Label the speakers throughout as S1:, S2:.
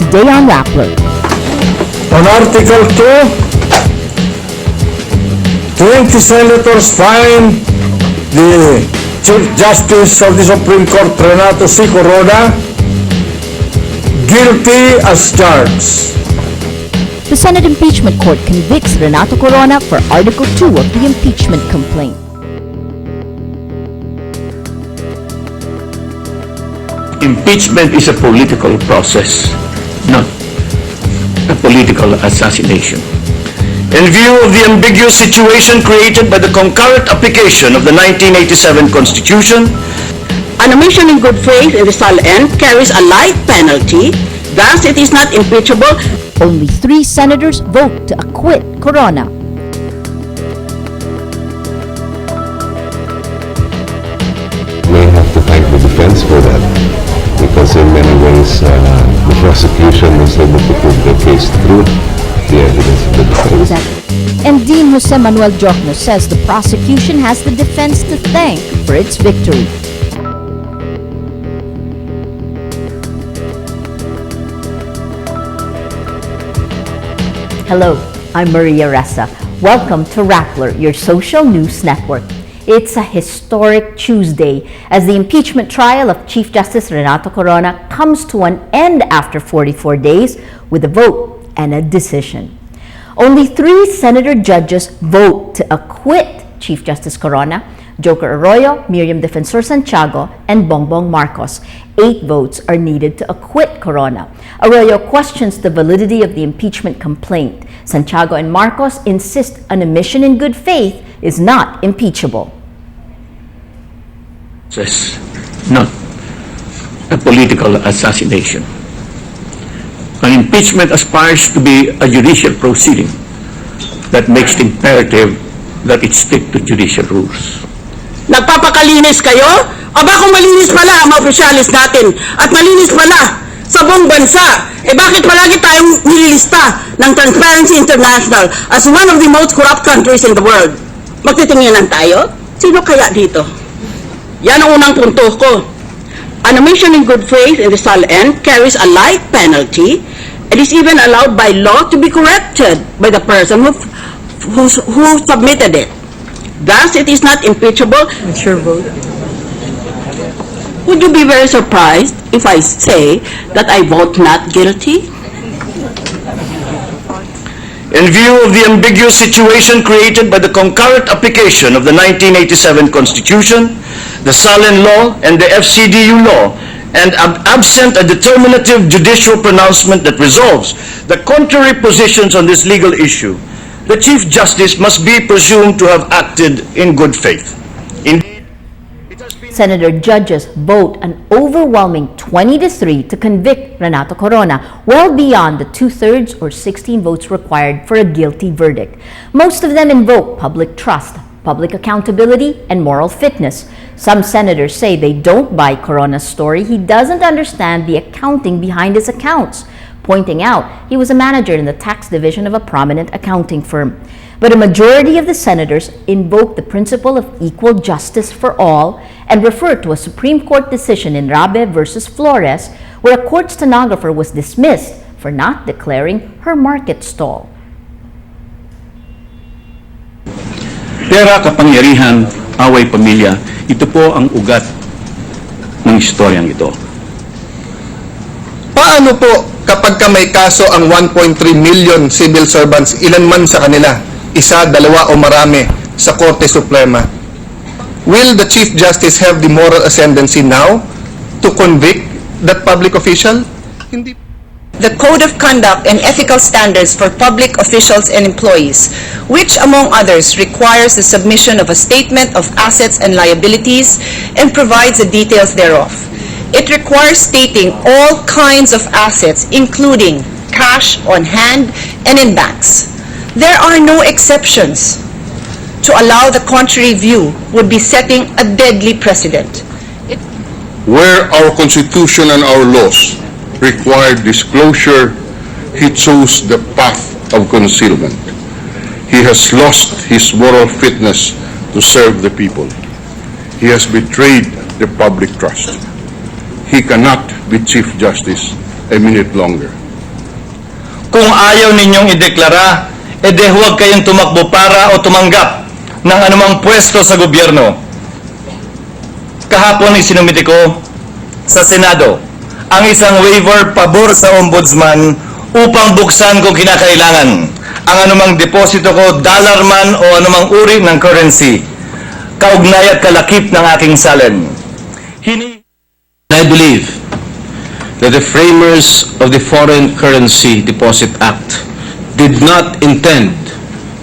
S1: today on Rappler.
S2: On Article 2, 20 senators find the Chief Justice of the Supreme Court, Renato C. Corona, guilty as charged.
S1: The Senate Impeachment Court convicts Renato Corona for Article 2 of the impeachment complaint.
S3: Impeachment is a political process, not a political assassination. In view of the ambiguous situation created by the concurrent application of the 1987 Constitution,
S4: an omission in good faith in the end carries a light penalty, thus it is not impeachable.
S1: Only 3 senators vote to acquit Corona.
S5: We have to thank the defense for that, because in many ways the prosecution was able to prove their case through the evidence of the defense.
S1: And Dean Jose Manuel Jocno says the prosecution has the defense to thank for its victory. Hello, I'm Maria Ressa. Welcome to Rappler, your social news network. It's a historic Tuesday as the impeachment trial of Chief Justice Renato Corona comes to an end after 44 days with a vote and a decision. Only 3 Senator judges vote to acquit Chief Justice Corona: Joker Arroyo, Miriam Defensor-Santiago, and Bongbong Marcos. 8 votes are needed to acquit Corona. Arroyo questions the validity of the impeachment complaint. Santiago and Marcos insist an omission in good faith is not impeachable.
S3: not a political assassination. An impeachment aspires to be a judicial proceeding that makes it imperative that it stick to judicial rules.
S4: Nagpapakalinis kayo? Aba kung malinis pala ang mga opisyalis natin at malinis pala sa buong bansa, bakit palagi tayong nililista ng Transparency International as one of the most corrupt countries in the world? Magtitinginan tayo? Sino kaya dito? Yan ang unang punto ko. An omission in good faith in the end carries a light penalty and is even allowed by law to be corrected by the person who submitted it. Thus, it is not impeachable.
S6: What's your vote?
S4: Would you be very surprised if I say that I vote not guilty?
S3: In view of the ambiguous situation created by the concurrent application of the 1987 Constitution, the Salen Law, and the FCDU law, and absent a determinative judicial pronouncement that resolves the contrary positions on this legal issue, the Chief Justice must be presumed to have acted in good faith. Indeed,
S1: Senator judges vote an overwhelming 20-3 to convict Renato Corona, well beyond the 2/3 or 16 votes required for a guilty verdict. Most of them invoke public trust, public accountability, and moral fitness. Some senators say they don't buy Corona's story. He doesn't understand the accounting behind his accounts, pointing out he was a manager in the tax division of a prominent accounting firm. But a majority of the senators invoke the principle of equal justice for all and refer to a Supreme Court decision in Rabe versus Flores where a court stenographer was dismissed for not declaring her market stall.
S7: Pera, kapangyarihan, away pamilya, ito po ang ugat ng istoryang ito.
S8: Paano po kapag may kaso ang 1.3 million civil servants, ilan man sa kanila, isa, dalawa o marami, sa Korte Suprema? Will the Chief Justice have the moral ascendancy now to convict that public official? Hindi.
S6: The Code of Conduct and Ethical Standards for Public Officials and Employees, which, among others, requires the submission of a statement of assets and liabilities and provides the details thereof. It requires stating all kinds of assets, including cash on hand and in banks. There are no exceptions. To allow the contrary view would be setting a deadly precedent.
S9: Where our Constitution and our laws require disclosure, he chose the path of concealment. He has lost his moral fitness to serve the people. He has betrayed the public trust. He cannot be Chief Justice a minute longer.
S3: Kung ayaw ninyong ideklara, edi huwag kayong tumakbo para o tumanggap ng anumang pwesto sa gobyerno. Kahapon isinumite ko sa Senado ang isang waiver pabor sa ombudsman upang buksan kung kinakailangan ang anumang deposito ko, dollar man o anumang uri ng currency, kaugnay at kalakip ng aking salin.
S10: I believe that the framers of the Foreign Currency Deposit Act did not intend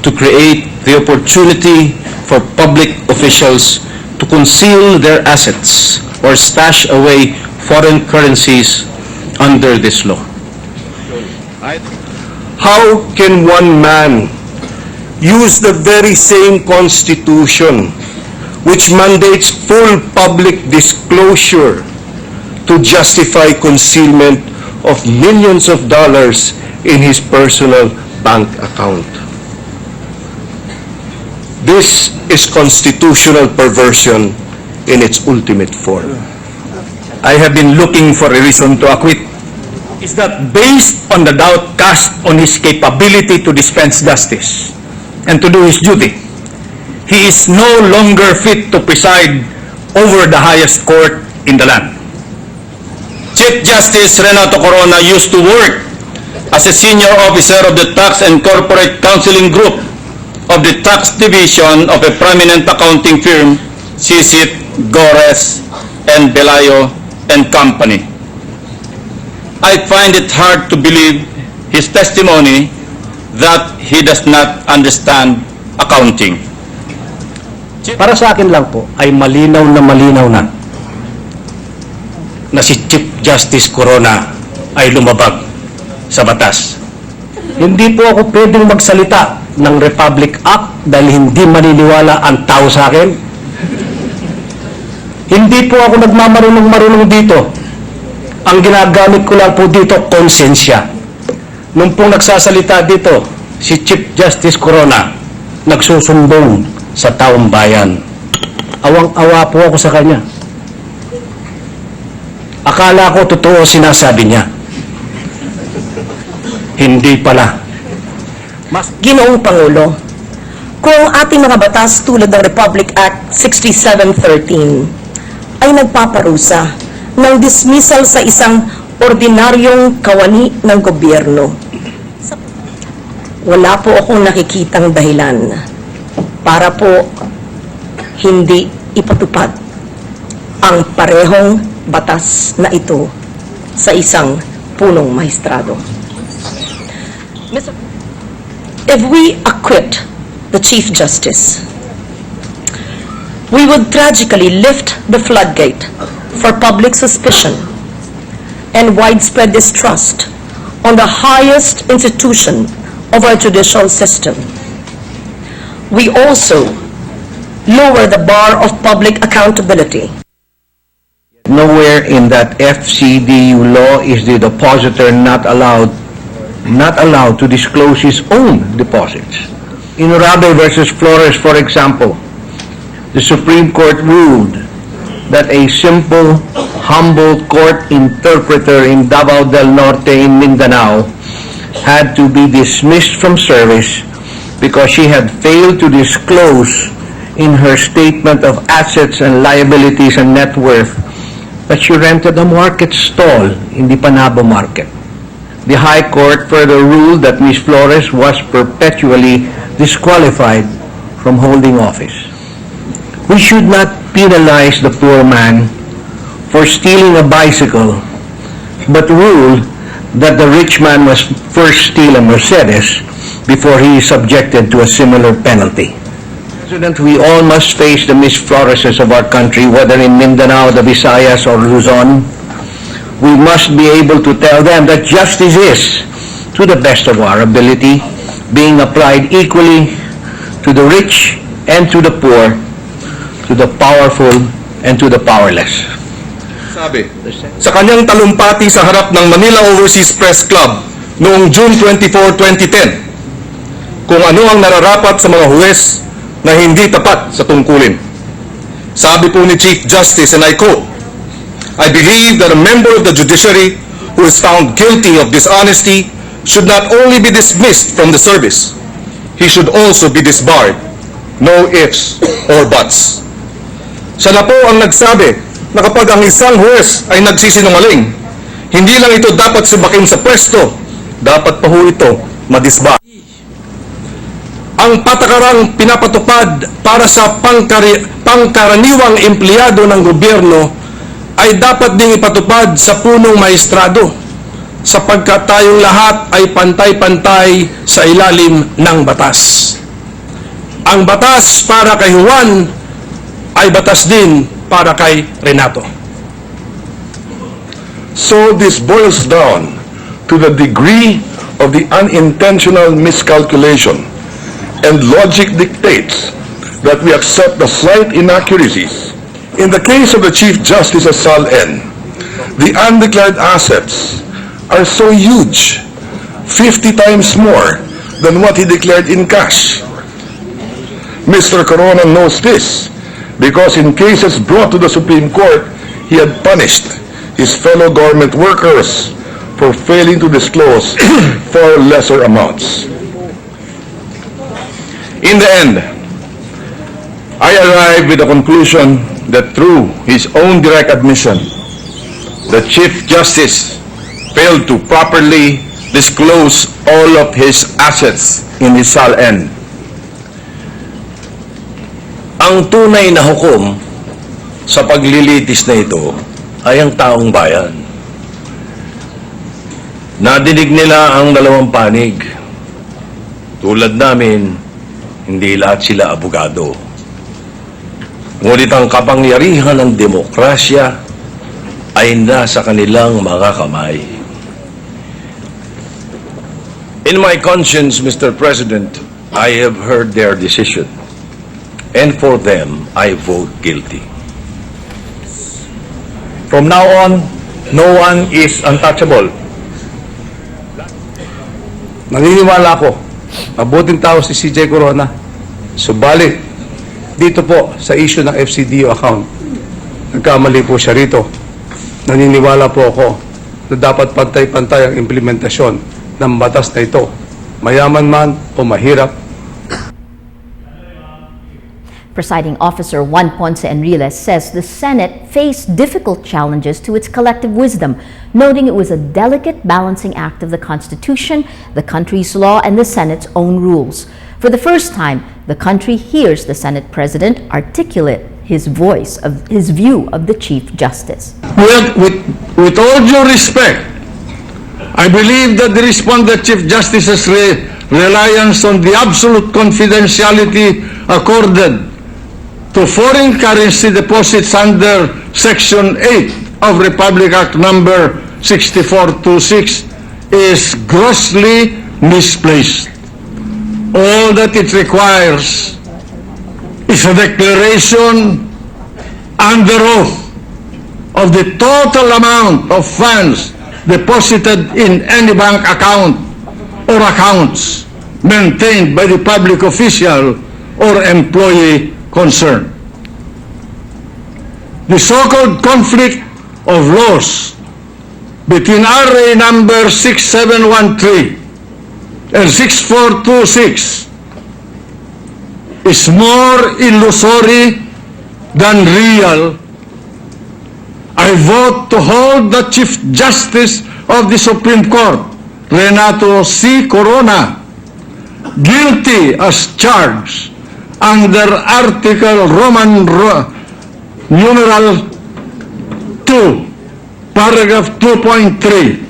S10: to create the opportunity for public officials to conceal their assets or stash away foreign currencies under this law.
S2: How can one man use the very same Constitution which mandates full public disclosure to justify concealment of millions of dollars in his personal bank account? This is constitutional perversion in its ultimate form.
S7: I have been looking for a reason to acquit. Is that based on the doubt cast on his capability to dispense justice and to do his duty, he is no longer fit to preside over the highest court in the land.
S3: Chief Justice Renato Corona used to work as a senior officer of the Tax and Corporate Counseling Group of the Tax Division of a prominent accounting firm, Sisit, Gores, and Belayo and Company. I find it hard to believe his testimony that he does not understand accounting.
S11: Para sa akin lang po ay malinaw na si Chief Justice Corona ay lumabag sa batas. Hindi po ako pwedeng magsalita ng Republic Act dahil hindi maniniwala ang tao sa akin. Hindi po ako nagmamarunong dito. Ang ginagamit ko lang po dito, konsensya. Nung pong nagsasalita dito, si Chief Justice Corona, nagsusumbong sa taong bayan. Awang-awa po ako sa kanya. Akala ko totoo sinasabi niya. Hindi pala.
S4: Ginoong Pangulo, kung ang ating mga batas tulad ng Republic Act 6713 ay nagpaparusa ng dismissal sa isang ordinaryong kawani ng gobyerno, wala po akong nakikitang dahilan para po hindi ipatupad ang parehong batas na ito sa isang punong maestrado. If we acquit the Chief Justice, we would tragically lift the floodgate for public suspicion and widespread distrust on the highest institution of our judicial system. We also lower the bar of public accountability.
S11: Nowhere in that FCDU law is the depositor not allowed to disclose his own deposits. In Rappler versus Flores, for example, the Supreme Court ruled that a simple, humble court interpreter in Davao del Norte in Mindanao had to be dismissed from service because she had failed to disclose in her statement of assets and liabilities and net worth that she rented a market stall in the Panabo market. The High Court further ruled that Ms. Flores was perpetually disqualified from holding office. We should not penalize the poor man for stealing a bicycle, but rule that the rich man must first steal a Mercedes before he is subjected to a similar penalty. President, we all must face the Ms. Floreses of our country, whether in Mindanao, the Visayas, or Luzon. We must be able to tell them that justice is, to the best of our ability, being applied equally to the rich and to the poor, to the powerful and to the powerless.
S8: Sabi, sa kanyang talumpati sa harap ng Manila Overseas Press Club noong June 24, 2010, kung ano ang nararapat sa mga huwes na hindi tapat sa tungkulin. Sabi po ni Chief Justice, and I quote, "I believe that a member of the judiciary who is found guilty of dishonesty, should not only be dismissed from the service, he should also be disbarred. No ifs or buts. Siya na po ang nagsabi na kapag ang isang huwes ay nagsisinungaling, hindi lang ito dapat subakin sa pwesto, dapat pa ho ito madisbar. Ang patakarang pinapatupad para sa pangkaraniwang empleyado ng gobyerno ay dapat ding ipatupad sa punong maestrado, sapagkat tayong lahat ay pantay-pantay sa ilalim ng batas. Ang batas para kay Juan ay batas din para kay Renato.
S9: So this boils down to the degree of the unintentional miscalculation, and logic dictates that we accept the slight inaccuracies. In the case of the Chief Justice of Sal N, the undeclared assets are so huge, 50 times more than what he declared in cash. Mr. Corona knows this because in cases brought to the Supreme Court, he had punished his fellow government workers for failing to disclose far lesser amounts. In the end, I arrived with the conclusion that through his own direct admission, the Chief Justice failed to properly disclose all of his assets in his Sal N.
S3: Ang tunay na hukom sa paglilitis na ito ay ang taong bayan. Nadinig nila ang dalawang panig. Tulad namin, hindi lahat sila abogado. Ngunit ang kapangyarihan ng demokrasya ay nasa kanilang mga kamay. In my conscience, Mr. President, I have heard their decision. And for them, I vote guilty.
S7: From now on, no one is untouchable. Naniniwala ako, mabuting tao si CJ Corona. Subalit, dito po sa issue ng FCDU account, nagkamali po siya rito. Naniniwala po ako na dapat pantay-pantay ang implementasyon ng batas na ito. Mayaman man o mahirap.
S1: Presiding Officer Juan Ponce Enriles says the Senate faced difficult challenges to its collective wisdom, noting it was a delicate balancing act of the Constitution, the country's law, and the Senate's own rules. For the first time, the country hears the Senate President articulate his view of the Chief Justice.
S11: With all due respect, I believe that the respondent Chief Justice's reliance on the absolute confidentiality accorded to foreign currency deposits under Section 8 of Republic Act Number 6426 is grossly misplaced. All that it requires is a declaration under oath of the total amount of funds deposited in any bank account or accounts maintained by the public official or employee concerned. The so-called conflict of laws between RA number 6713 and 6426 is more illusory than real. I vote to hold the Chief Justice of the Supreme Court, Renato C. Corona, guilty as charged under Article numeral 2, paragraph 2.3.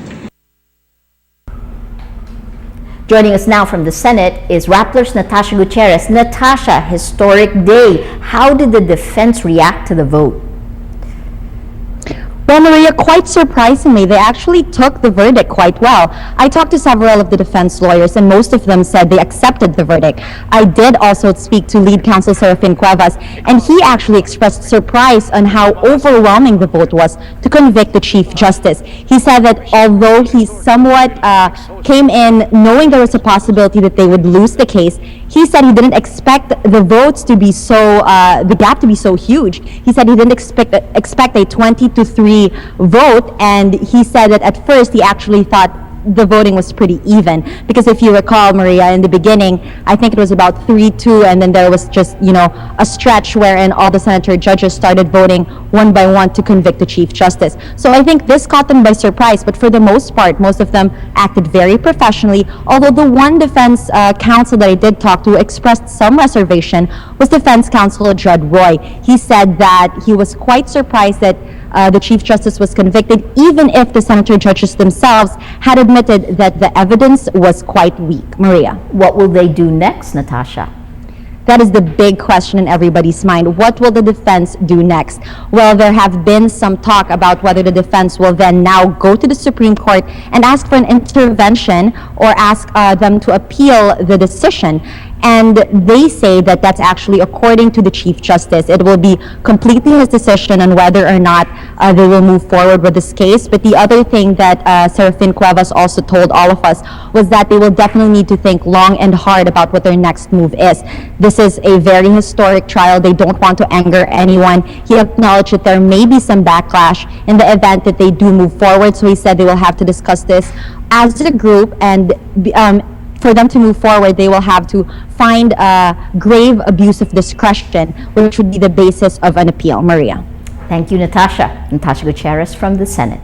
S1: Joining us now from the Senate is Rappler's Natasha Gutierrez. Natasha, historic day. How did the defense react to the vote?
S12: Well, Maria, quite surprisingly, they actually took the verdict quite well. I talked to several of the defense lawyers, and most of them said they accepted the verdict. I did also speak to lead counsel Serafin Cuevas, and he actually expressed surprise on how overwhelming the vote was to convict the Chief Justice. He said that although he somewhat came in knowing there was a possibility that they would lose the case, he said he didn't expect the votes to be so, the gap to be so huge. He said he didn't expect a 20-3 vote, and he said that at first he actually thought the voting was pretty even. Because if you recall, Maria, in the beginning, I think it was about 3-2, and then there was just, a stretch wherein all the senator judges started voting one by one to convict the Chief Justice. So I think this caught them by surprise, but for the most part, most of them acted very professionally, although the one defense counsel that I did talk to expressed some reservation was defense counsel Judd Roy. He said that he was quite surprised that the Chief Justice was convicted, even if the senator judges themselves had admitted that the evidence was quite weak. Maria.
S1: What will they do next, Natasha?
S12: That is the big question in everybody's mind. What will the defense do next? Well, there have been some talk about whether the defense will then now go to the Supreme Court and ask for an intervention or ask them to appeal the decision. And they say that that's actually according to the Chief Justice. It will be completely his decision on whether or not they will move forward with this case. But the other thing that Serafin Cuevas also told all of us was that they will definitely need to think long and hard about what their next move is. This is a very historic trial. They don't want to anger anyone. He acknowledged that there may be some backlash in the event that they do move forward. So he said they will have to discuss this as a group, and for them to move forward, they will have to find grave abuse of discretion, which would be the basis of an appeal. Maria.
S1: Thank you, Natasha. Natasha Gutierrez from the Senate.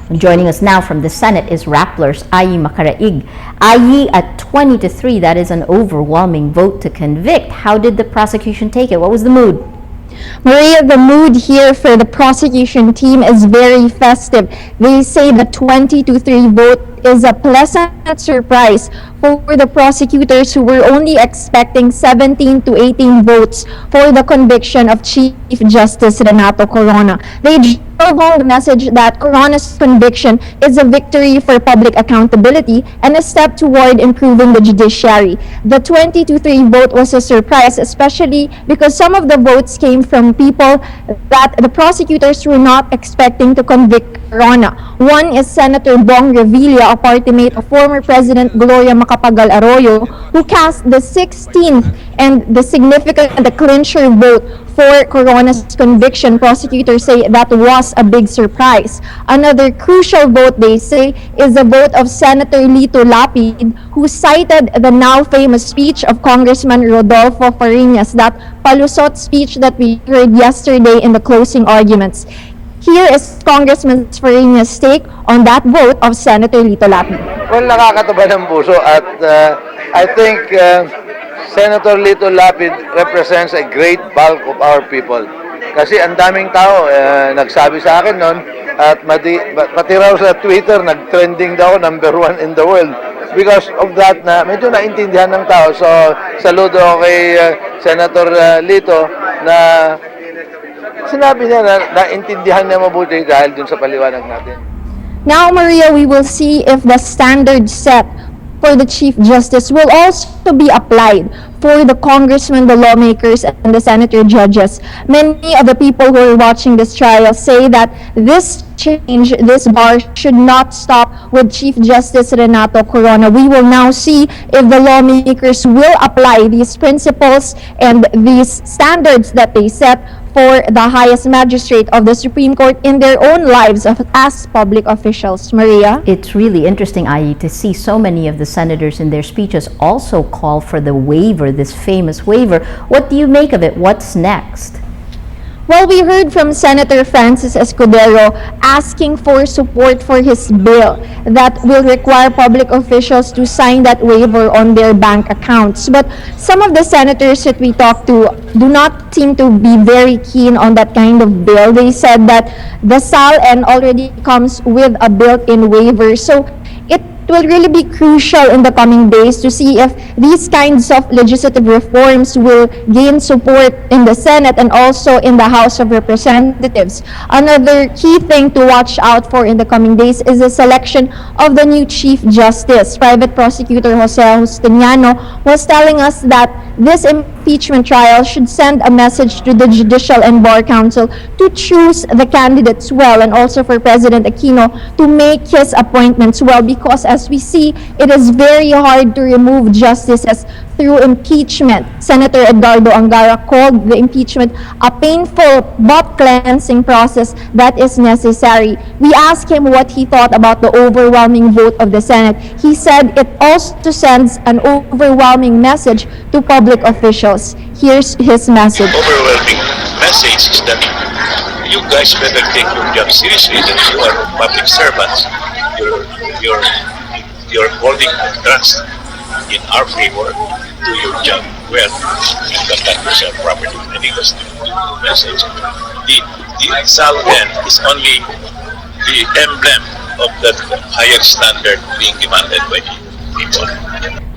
S1: And joining us now from the Senate is Rappler's Ayi Macaraig. Ayi, at 20-3, that is an overwhelming vote to convict. How did the prosecution take it? What was the mood?
S13: Maria, the mood here for the prosecution team is very festive. They say the 20-3 vote is a pleasant surprise for the prosecutors, who were only expecting 17 to 18 votes for the conviction of Chief Justice Renato Corona. They drove home the message that Corona's conviction is a victory for public accountability and a step toward improving the judiciary. The 20-3 vote was a surprise, especially because some of the votes came from people that the prosecutors were not expecting to convict Corona. One is Senator Bong Revilla, a party mate of former President Gloria Macapagal Arroyo, who cast the 16th and the clincher vote for Corona's conviction. Prosecutors say that was a big surprise. Another crucial vote, they say, is the vote of Senator Lito Lapid, who cited the now famous speech of Congressman Rodolfo Fariñas, that palusot speech that we heard yesterday in the closing arguments. Here is Congressman Fariñas' take on that vote of Senator Lito Lapid.
S11: Well, nakakataba ng puso, at I think Senator Lito Lapid represents a great bulk of our people. Kasi ang daming tao nagsabi sa akin noon, at pati raw sa Twitter, nag-trending daw, #1 in the world. Because of that, na medyo naintindihan ng tao. So, saludo kay Senator Lito na sinabi niya na naintindihan niya mabuti dahil dun sa paliwanag natin.
S13: Now, Maria, we will see if the standard set for the Chief Justice will also be applied for the congressmen, the lawmakers, and the senator judges. Many of the people who are watching this trial say that this change, this bar, should not stop with Chief Justice Renato Corona. We will now see if the lawmakers will apply these principles and these standards that they set for the highest magistrate of the Supreme Court in their own lives as public officials. Maria?
S1: It's really interesting, Ayi, to see so many of the senators in their speeches also call for the waiver, this famous waiver. What do you make of it? What's next?
S13: Well, we heard from Senator Francis Escudero asking for support for his bill that will require public officials to sign that waiver on their bank accounts. But some of the senators that we talked to do not seem to be very keen on that kind of bill. They said that the SALN already comes with a built-in waiver. So it will really be crucial in the coming days to see if these kinds of legislative reforms will gain support in the Senate and also in the House of Representatives. Another key thing to watch out for in the coming days is the selection of the new Chief Justice. Private Prosecutor Jose Justiniano was telling us that this impeachment trial should send a message to the Judicial and Bar Council to choose the candidates well, and also for President Aquino to make his appointments well, because as we see, it is very hard to remove justices through impeachment. Senator Eduardo Angara called the impeachment a painful but cleansing process that is necessary. We asked him what he thought about the overwhelming vote of the Senate. He said it also sends an overwhelming message to public officials. Here's his message.
S14: Overwhelming message is that you guys better take your job seriously, that you are public servants. You're holding trust in our favor. Do your job well and conduct yourself properly. I think that's the message. The insolvent is only the emblem of that higher standard being demanded by the people.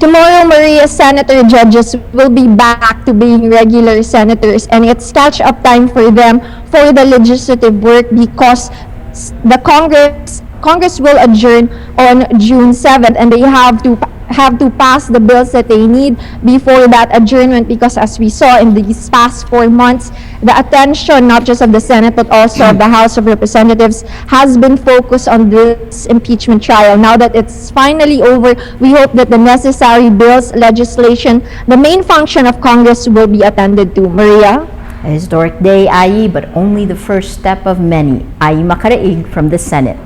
S13: Tomorrow, Maria, senator judges will be back to being regular senators, and it's catch-up time for them for the legislative work because the Congress will adjourn on June 7th, and they have to pass the bills that they need before that adjournment, because as we saw in these past 4 months, the attention not just of the Senate but also of the House of Representatives has been focused on this impeachment trial. Now that it's finally over, we hope that the necessary bills, legislation, the main function of Congress will be attended to. Maria?
S1: A historic day, Ai, but only the first step of many. Ai Makaraig from the Senate.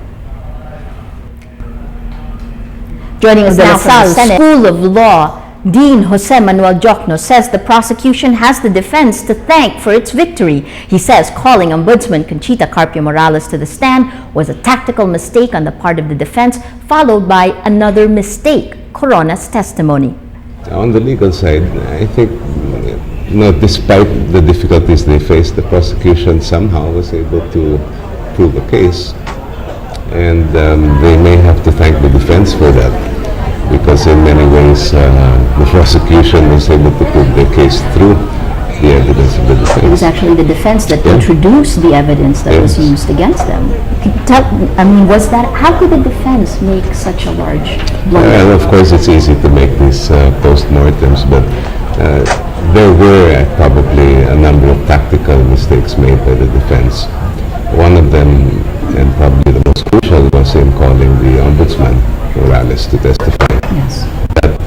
S1: Joining us now from the Senate School of Law, Dean Jose Manuel Jocno says the prosecution has the defense to thank for its victory. He says calling Ombudsman Conchita Carpio Morales to the stand was a tactical mistake on the part of the defense, followed by another mistake, Corona's testimony.
S5: On the legal side, I think, despite the difficulties they faced, the prosecution somehow was able to prove a case. And they may have to thank the defense for that, because in many ways the prosecution was able to put their case through the evidence of the defense.
S1: It was actually the defense that introduced the evidence that was used against them. How could the defense make such a large blunder?
S5: And of course it's easy to make these post-mortems, but there were probably a number of tactical mistakes made by the defense. One of them, and probably the most crucial, was in calling the Ombudsman Morales to testify.
S1: Yes.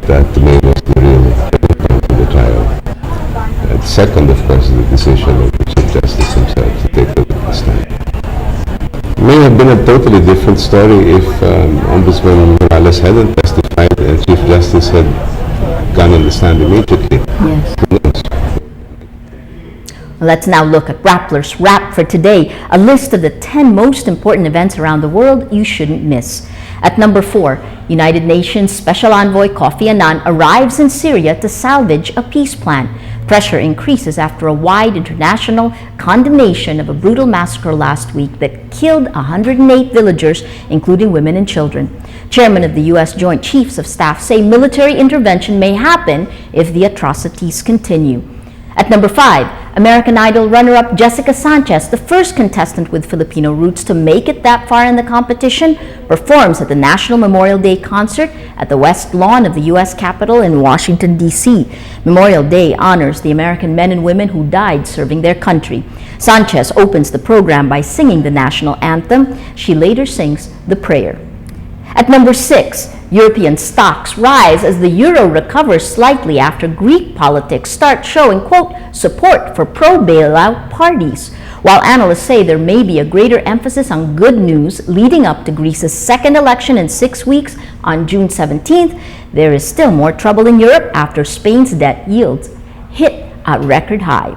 S5: That to me was the real point of the trial. And second, of course, is the decision of the Chief Justice himself to take the witness stand. It may have been a totally different story if Ombudsman Morales hadn't testified and Chief Justice had gone on the stand immediately.
S1: Yes.
S5: Who knows?
S1: Let's now look at Rappler's Wrap for today, a list of the 10 most important events around the world you shouldn't miss. At number 4, United Nations Special Envoy Kofi Annan arrives in Syria to salvage a peace plan. Pressure increases after a wide international condemnation of a brutal massacre last week that killed 108 villagers, including women and children. Chairman of the U.S. Joint Chiefs of Staff say military intervention may happen if the atrocities continue. At number 5, American Idol runner-up Jessica Sanchez, the first contestant with Filipino roots to make it that far in the competition, performs at the National Memorial Day concert at the West Lawn of the U.S. Capitol in Washington, D.C. Memorial Day honors the American men and women who died serving their country. Sanchez opens the program by singing the national anthem. She later sings the prayer. At number 6, European stocks rise as the euro recovers slightly after Greek politics start showing, quote, support for pro-bailout parties. While analysts say there may be a greater emphasis on good news leading up to Greece's second election in 6 weeks on June 17th, there is still more trouble in Europe after Spain's debt yields hit a record high.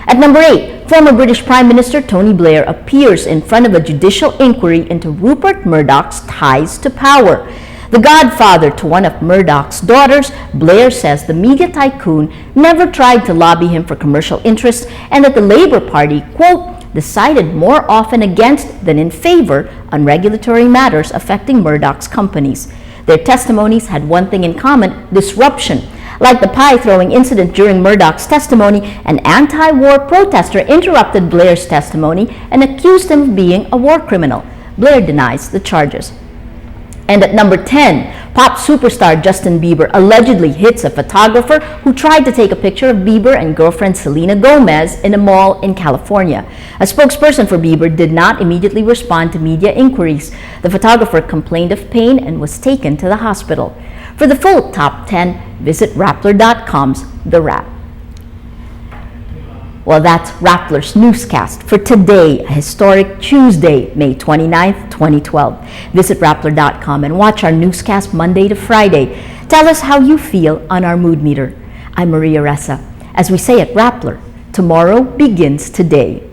S1: At number 8, former British Prime Minister Tony Blair appears in front of a judicial inquiry into Rupert Murdoch's ties to power. The godfather to one of Murdoch's daughters, Blair says the media tycoon never tried to lobby him for commercial interests and that the Labour Party, quote, decided more often against than in favor on regulatory matters affecting Murdoch's companies. Their testimonies had one thing in common: disruption. Like the pie-throwing incident during Murdoch's testimony, an anti-war protester interrupted Blair's testimony and accused him of being a war criminal. Blair denies the charges. And at number 10, pop superstar Justin Bieber allegedly hits a photographer who tried to take a picture of Bieber and girlfriend Selena Gomez in a mall in California. A spokesperson for Bieber did not immediately respond to media inquiries. The photographer complained of pain and was taken to the hospital. For the full top 10, visit Rappler.com's The Wrap. Well, that's Rappler's Newscast for today, a historic Tuesday, May 29th, 2012. Visit Rappler.com and watch our newscast Monday to Friday. Tell us how you feel on our mood meter. I'm Maria Ressa. As we say at Rappler, tomorrow begins today.